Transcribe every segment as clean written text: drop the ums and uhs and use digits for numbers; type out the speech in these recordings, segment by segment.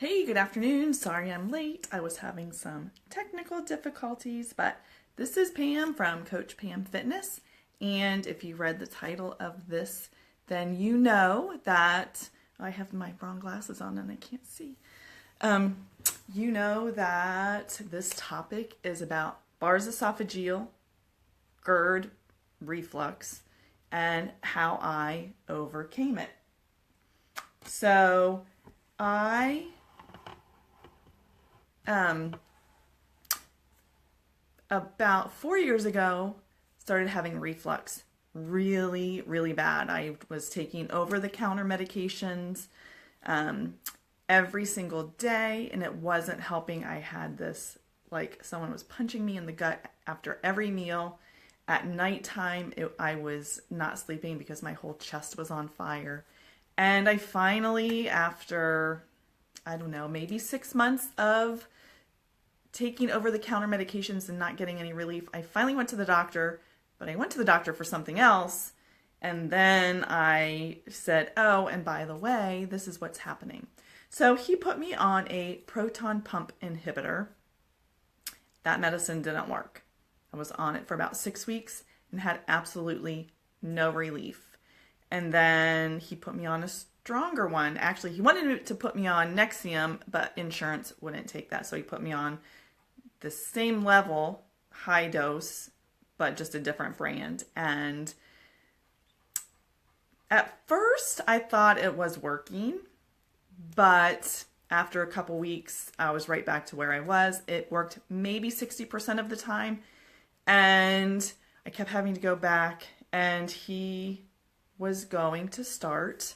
Hey, good afternoon. Sorry I'm late. I was having some technical difficulties, but this is Pam from Coach Pam Fitness. And if you read the title of this, then you know that I have my wrong glasses on and I can't see. You know that this topic is about Barr's esophageal, GERD, reflux, and how I overcame it. So I about 4 years ago started having reflux really, really bad. I was taking over-the-counter medications every single day, and it wasn't helping. I had this, like someone was punching me in the gut after every meal. At nighttime, I was not sleeping because my whole chest was on fire. And I finally, after, I don't know, maybe 6 months of taking over-the-counter medications and not getting any relief, I finally went to the doctor, but I went to the doctor for something else. And then I said, oh, and by the way, this is what's happening. So he put me on a proton pump inhibitor. That medicine didn't work. I was on it for about 6 weeks and had absolutely no relief. And then he put me on a stronger one. Actually, he wanted to put me on Nexium, but insurance wouldn't take that. So he put me on the same level, high dose, but just a different brand. And at first, I thought it was working, but after a couple weeks, I was right back to where I was. It worked maybe 60% of the time, and I kept having to go back, and he was going to start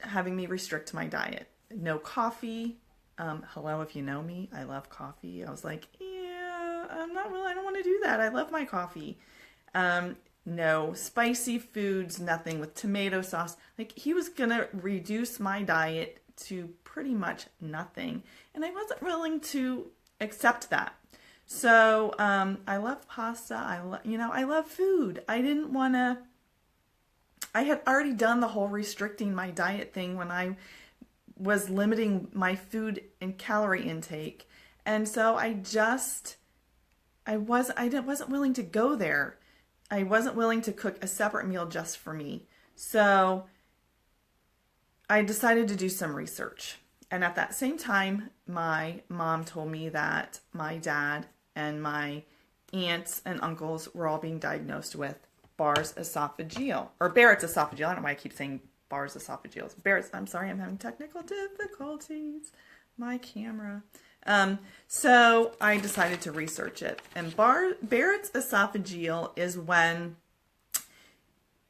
having me restrict my diet. No coffee. Hello, if you know me, I love coffee. I was like, yeah, I don't want to do that. I love my coffee. No spicy foods, nothing with tomato sauce. Like, he was going to reduce my diet to pretty much nothing. And I wasn't willing to accept that. So, I love pasta. I love food. I had already done the whole restricting my diet thing when I was limiting my food and calorie intake. And so I wasn't willing to go there. I wasn't willing to cook a separate meal just for me. So I decided to do some research. And at that same time, my mom told me that my dad and my aunts and uncles were all being diagnosed with Barr's esophageal, or Barrett's esophageal. I don't know why I keep saying Barr's esophageal. Barrett's, I'm sorry, I'm having technical difficulties. My camera. So I decided to research it. And Barrett's esophageal is when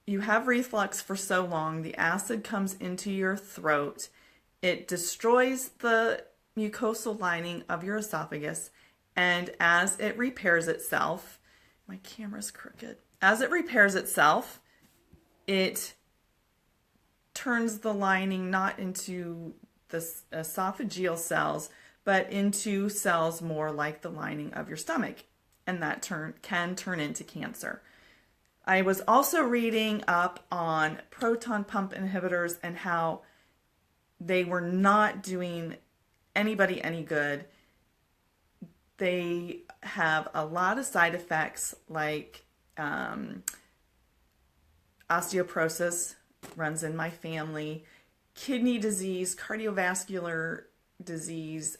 you have reflux for so long, the acid comes into your throat. It destroys the mucosal lining of your esophagus. And as it repairs itself, my camera's crooked. As it repairs itself, it turns the lining not into the esophageal cells, but into cells more like the lining of your stomach. And that can turn into cancer. I was also reading up on proton pump inhibitors and how they were not doing anybody any good. They have a lot of side effects like osteoporosis, runs in my family, kidney disease, cardiovascular disease.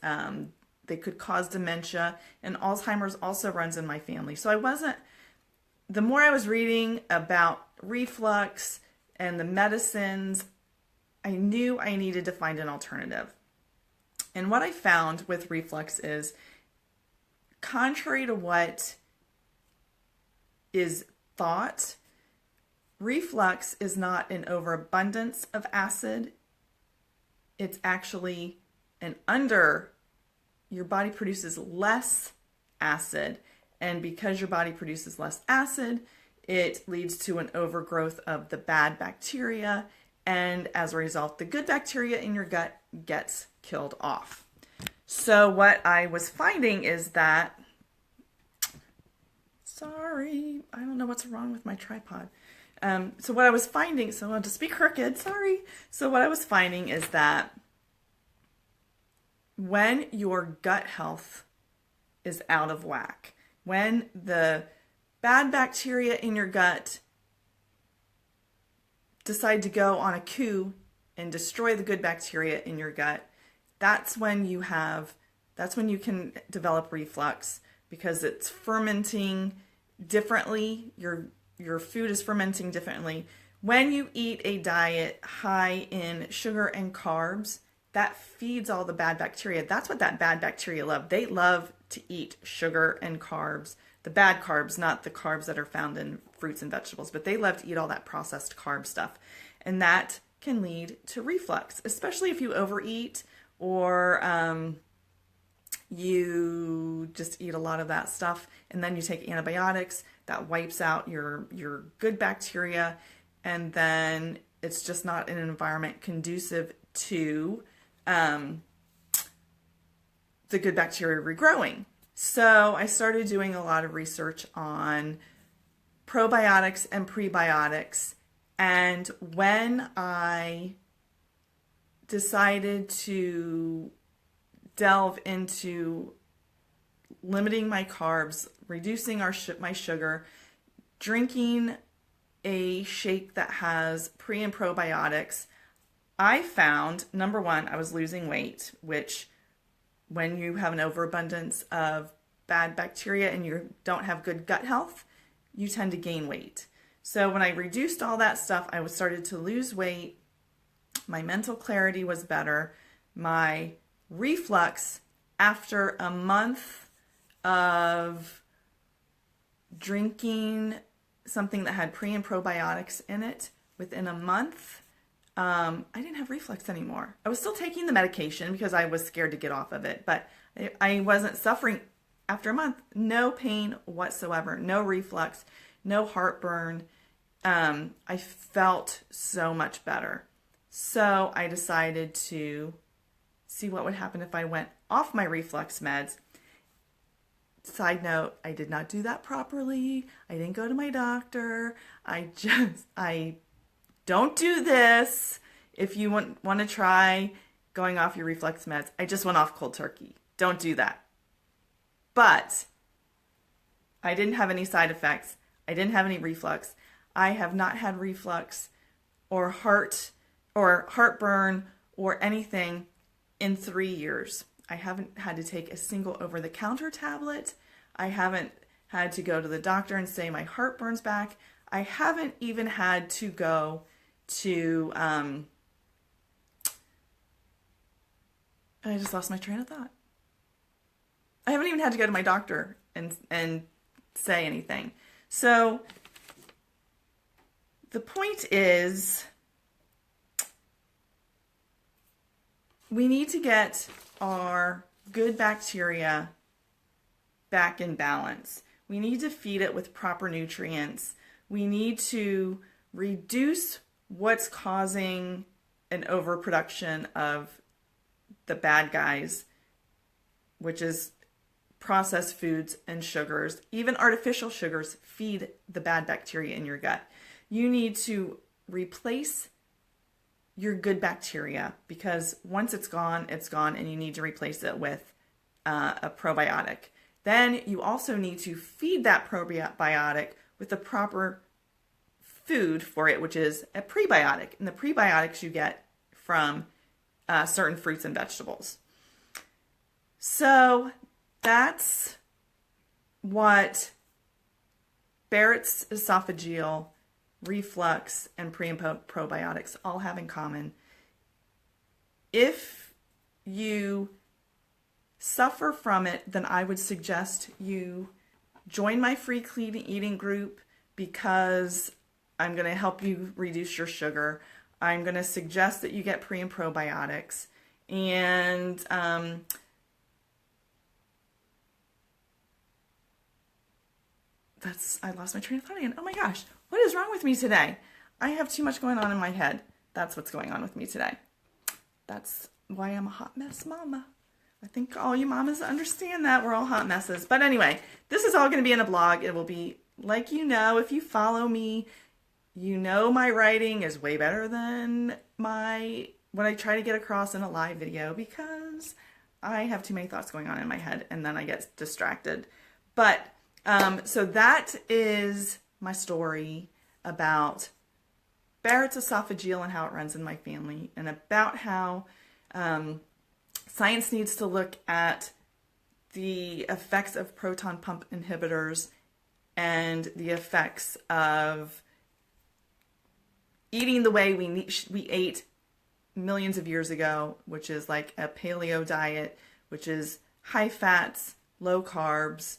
They could cause dementia, and Alzheimer's also runs in my family. So the more I was reading about reflux and the medicines, I knew I needed to find an alternative. And what I found with reflux is, contrary to what is thought, reflux is not an overabundance of acid. It's actually your body produces less acid. And because your body produces less acid, it leads to an overgrowth of the bad bacteria. And as a result, the good bacteria in your gut gets killed off. So what I was finding is that, sorry, I don't know what's wrong with my tripod. So what I was finding, so I'll just be crooked, sorry. So what I was finding is that when your gut health is out of whack, when the bad bacteria in your gut decide to go on a coup and destroy the good bacteria in your gut, that's when you can develop reflux, because it's fermenting differently. Your food is fermenting differently. When you eat a diet high in sugar and carbs, that feeds all the bad bacteria. That's what that bad bacteria love. They love to eat sugar and carbs, the bad carbs, not the carbs that are found in fruits and vegetables, but they love to eat all that processed carb stuff. And that can lead to reflux, especially if you overeat or you just eat a lot of that stuff, and then you take antibiotics that wipes out your good bacteria, and then it's just not an environment conducive to the good bacteria regrowing. So I started doing a lot of research on probiotics and prebiotics, and when I decided to delve into limiting my carbs, reducing my sugar, drinking a shake that has pre and probiotics, I found, number one, I was losing weight, which when you have an overabundance of bad bacteria and you don't have good gut health, you tend to gain weight. So when I reduced all that stuff, I started to lose weight. My mental clarity was better. My reflux, after a month of drinking something that had pre and probiotics in it, within a month, I didn't have reflux anymore. I was still taking the medication because I was scared to get off of it, but I wasn't suffering. After a month, no pain whatsoever, no reflux, no heartburn. I felt so much better. So I decided to see what would happen if I went off my reflux meds. Side note, I did not do that properly. I didn't go to my doctor. I don't do this. If you want to try going off your reflux meds, I just went off cold turkey. Don't do that. But I didn't have any side effects. I didn't have any reflux. I have not had reflux or heartburn or anything in 3 years. I haven't had to take a single over-the-counter tablet. I haven't had to go to the doctor and say my heartburn's back. I haven't even had to go to, I just lost my train of thought. I haven't even had to go to my doctor and say anything. So the point is, we need to get our good bacteria back in balance. We need to feed it with proper nutrients. We need to reduce what's causing an overproduction of the bad guys, which is processed foods and sugars. Even artificial sugars feed the bad bacteria in your gut. You need to replace your good bacteria, because once it's gone, and you need to replace it with a probiotic. Then you also need to feed that probiotic with the proper food for it, which is a prebiotic. And the prebiotics you get from certain fruits and vegetables. So that's what Barrett's esophageal reflux and pre and probiotics all have in common. If you suffer from it, then I would suggest you join my free clean eating group, because I'm going to help you reduce your sugar. I'm going to suggest that you get pre and probiotics, and I lost my train of thought again. Oh my gosh, what is wrong with me today? I have too much going on in my head. That's what's going on with me today. That's why I'm a hot mess mama. I think all you mamas understand that. We're all hot messes. But anyway, this is all going to be in a blog. It will be, like, if you follow me, my writing is way better than what I try to get across in a live video, because I have too many thoughts going on in my head and then I get distracted. But so that is my story about Barrett's esophageal and how it runs in my family, and about how science needs to look at the effects of proton pump inhibitors and the effects of eating the way we ate millions of years ago, which is like a paleo diet, which is high fats, low carbs,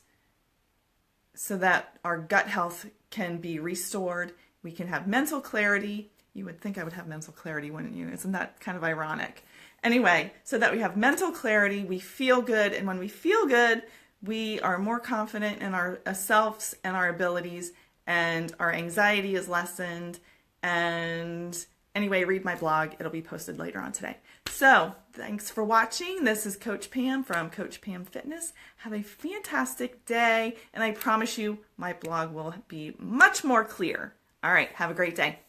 so that our gut health can be restored. We can have mental clarity. You would think I would have mental clarity, wouldn't you? Isn't that kind of ironic? Anyway, so that we have mental clarity, we feel good, and when we feel good, we are more confident in ourselves and our abilities, and our anxiety is lessened. And anyway, read my blog. It'll be posted later on today. So thanks for watching. This is Coach Pam from Coach Pam Fitness. Have a fantastic day, and I promise you my blog will be much more clear. All right, have a great day.